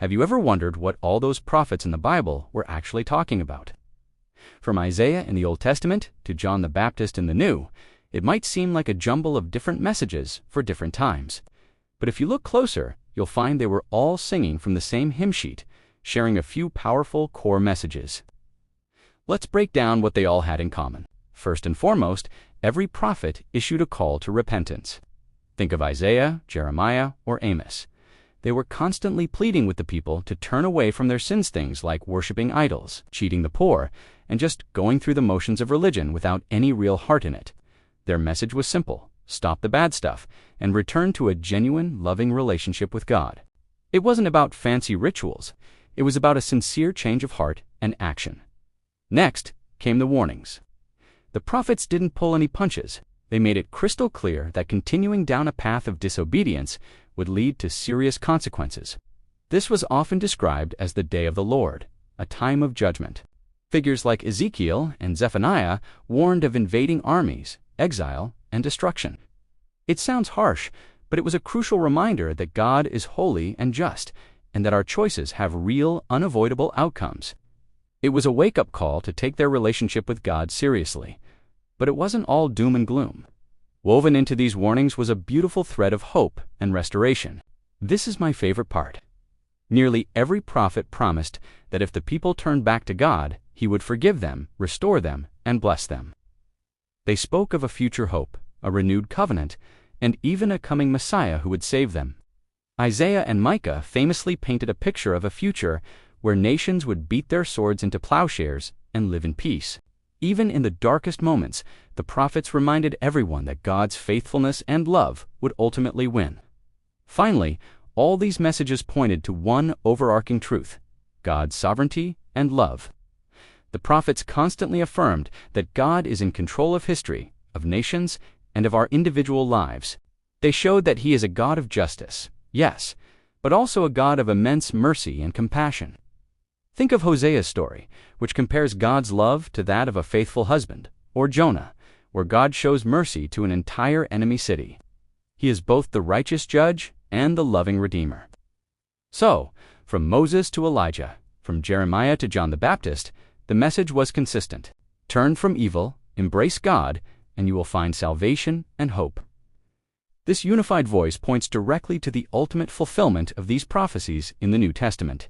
Have you ever wondered what all those prophets in the Bible were actually talking about? From Isaiah in the Old Testament to John the Baptist in the New, it might seem like a jumble of different messages for different times. But if you look closer, you'll find they were all singing from the same hymn sheet, sharing a few powerful core messages. Let's break down what they all had in common. First and foremost, every prophet issued a call to repentance. Think of Isaiah, Jeremiah, or Amos. They were constantly pleading with the people to turn away from their sins, things like worshiping idols, cheating the poor, and just going through the motions of religion without any real heart in it. Their message was simple: stop the bad stuff and return to a genuine, loving relationship with God. It wasn't about fancy rituals. It was about a sincere change of heart and action. Next came the warnings. The prophets didn't pull any punches. They made it crystal clear that continuing down a path of disobedience would lead to serious consequences. This was often described as the day of the Lord, a time of judgment. Figures like Ezekiel and Zephaniah warned of invading armies, exile, and destruction. It sounds harsh, but it was a crucial reminder that God is holy and just, and that our choices have real, unavoidable outcomes. It was a wake-up call to take their relationship with God seriously. But it wasn't all doom and gloom. Woven into these warnings was a beautiful thread of hope and restoration. This is my favorite part. Nearly every prophet promised that if the people turned back to God, He would forgive them, restore them, and bless them. They spoke of a future hope, a renewed covenant, and even a coming Messiah who would save them. Isaiah and Micah famously painted a picture of a future where nations would beat their swords into plowshares and live in peace. Even in the darkest moments, the prophets reminded everyone that God's faithfulness and love would ultimately win. Finally, all these messages pointed to one overarching truth: God's sovereignty and love. The prophets constantly affirmed that God is in control of history, of nations, and of our individual lives. They showed that He is a God of justice, yes, but also a God of immense mercy and compassion. Think of Hosea's story, which compares God's love to that of a faithful husband, or Jonah, where God shows mercy to an entire enemy city. He is both the righteous judge and the loving Redeemer. So, from Moses to Elijah, from Jeremiah to John the Baptist, the message was consistent: turn from evil, embrace God, and you will find salvation and hope. This unified voice points directly to the ultimate fulfillment of these prophecies in the New Testament.